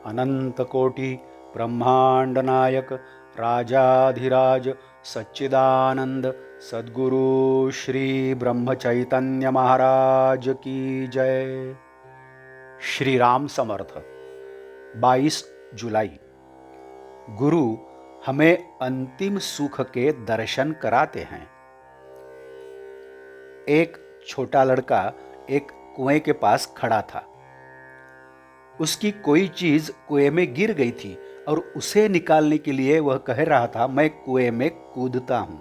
अनंत कोटि ब्रह्मांड नायक राजाधिराज सच्चिदानंद सद्गुरु श्री ब्रह्म चैतन्य महाराज की जय। श्री राम समर्थ। 22 जुलाई। गुरु हमें अंतिम सुख के दर्शन कराते हैं। एक छोटा लड़का एक कुएं के पास खड़ा था। उसकी कोई चीज कुएं में गिर गई थी और उसे निकालने के लिए वह कह रहा था, मैं कुएं में कूदता हूं।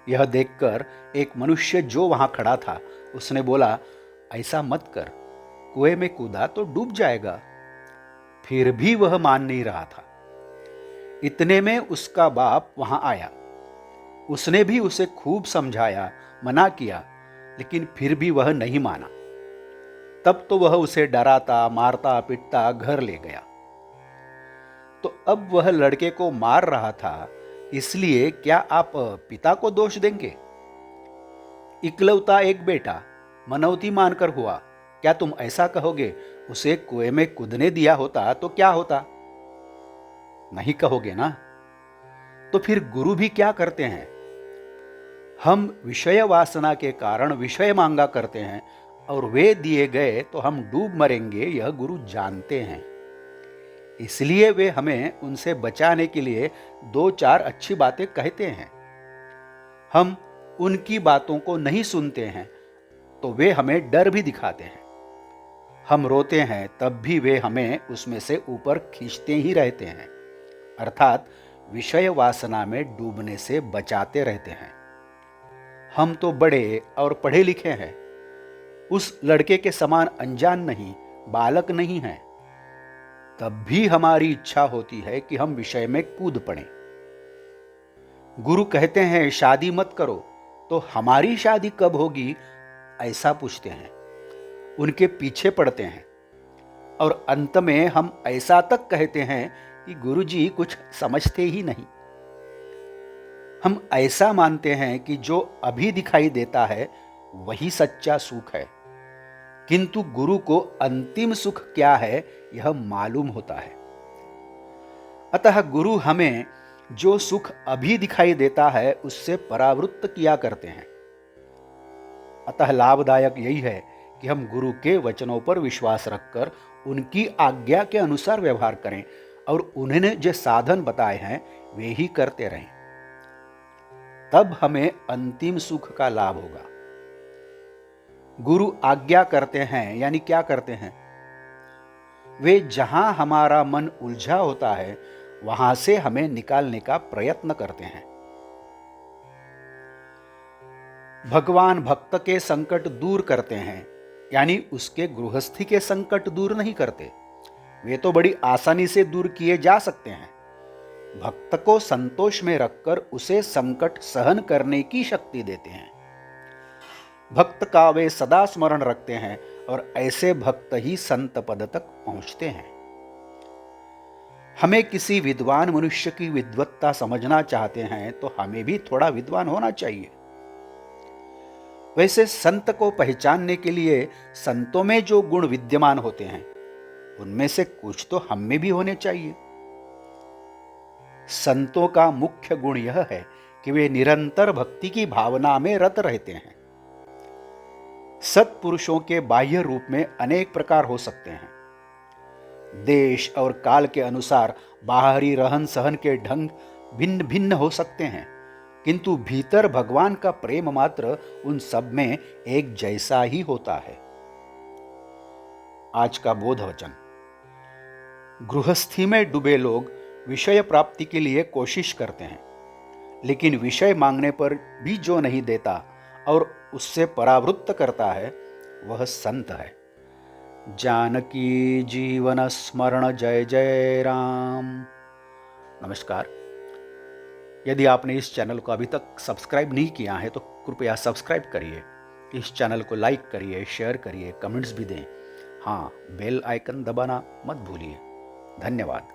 यह देखकर एक मनुष्य जो वहां खड़ा था उसने बोला, ऐसा मत कर, कुएं में कूदा तो डूब जाएगा। फिर भी वह मान नहीं रहा था। इतने में उसका बाप वहां आया। उसने भी उसे खूब समझाया, मना किया, लेकिन फिर भी वह नहीं माना। तब तो वह उसे डराता मारता पिटता घर ले गया। तो अब वह लड़के को मार रहा था, इसलिए क्या आप पिता को दोष देंगे? इकलौता एक बेटा मनौती मानकर हुआ, क्या तुम ऐसा कहोगे, उसे कुएं में कूदने दिया होता तो क्या होता? नहीं कहोगे ना। तो फिर गुरु भी क्या करते हैं? हम विषय वासना के कारण विषय मांगा करते हैं और वे दिए गए तो हम डूब मरेंगे, यह गुरु जानते हैं। इसलिए वे हमें उनसे बचाने के लिए 2-4 अच्छी बातें कहते हैं। हम उनकी बातों को नहीं सुनते हैं तो वे हमें डर भी दिखाते हैं। हम रोते हैं तब भी वे हमें उसमें से ऊपर खींचते ही रहते हैं, अर्थात विषय वासना में डूबने से बचाते रहते हैं। हम तो बड़े और पढ़े लिखे हैं, उस लड़के के समान अनजान नहीं, बालक नहीं हैं। तब भी हमारी इच्छा होती है कि हम विषय में कूद पड़ें। गुरु कहते हैं शादी मत करो, तो हमारी शादी कब होगी ऐसा पूछते हैं। उनके पीछे पड़ते हैं और अंत में हम ऐसा तक कहते हैं कि गुरुजी कुछ समझते ही नहीं। हम ऐसा मानते हैं कि जो अभी दिखाई देता है वही सच्चा सुख है, किंतु गुरु को अंतिम सुख क्या है यह मालूम होता है। अतः गुरु हमें जो सुख अभी दिखाई देता है उससे परावृत्त किया करते हैं। अतः लाभदायक यही है कि हम गुरु के वचनों पर विश्वास रखकर उनकी आज्ञा के अनुसार व्यवहार करें और उन्होंने जो साधन बताए हैं वे ही करते रहें। तब हमें अंतिम सुख का लाभ होगा। गुरु आज्ञा करते हैं यानी क्या करते हैं? वे जहां हमारा मन उलझा होता है वहां से हमें निकालने का प्रयत्न करते हैं। भगवान भक्त के संकट दूर करते हैं, यानी उसके गृहस्थी के संकट दूर नहीं करते। वे तो बड़ी आसानी से दूर किए जा सकते हैं। भक्त को संतोष में रखकर उसे संकट सहन करने की शक्ति देते हैं। भक्त का वे सदा स्मरण रखते हैं और ऐसे भक्त ही संत पद तक पहुंचते हैं। हमें किसी विद्वान मनुष्य की विद्वत्ता समझना चाहते हैं तो हमें भी थोड़ा विद्वान होना चाहिए। वैसे संत को पहचानने के लिए संतों में जो गुण विद्यमान होते हैं उनमें से कुछ तो हम में भी होने चाहिए। संतों का मुख्य गुण यह है कि वे निरंतर भक्ति की भावना में रत रहते हैं। सत्पुरुषों के बाह्य रूप में अनेक प्रकार हो सकते हैं। देश और काल के अनुसार बाहरी रहन सहन के ढंग भिन्न भिन्न हो सकते हैं, किंतु भीतर भगवान का प्रेम मात्र उन सब में एक जैसा ही होता है। आज का बोध वचन। गृहस्थी में डूबे लोग विषय प्राप्ति के लिए कोशिश करते हैं, लेकिन विषय मांगने पर भी जो नहीं देता और उससे परावृत्त करता है वह संत है। जानकी जीवन स्मरण जय जय राम। नमस्कार। यदि आपने इस चैनल को अभी तक सब्सक्राइब नहीं किया है तो कृपया सब्सक्राइब करिए। इस चैनल को लाइक करिए, शेयर करिए, कमेंट्स भी दें। हाँ, बेल आइकन दबाना मत भूलिए। धन्यवाद।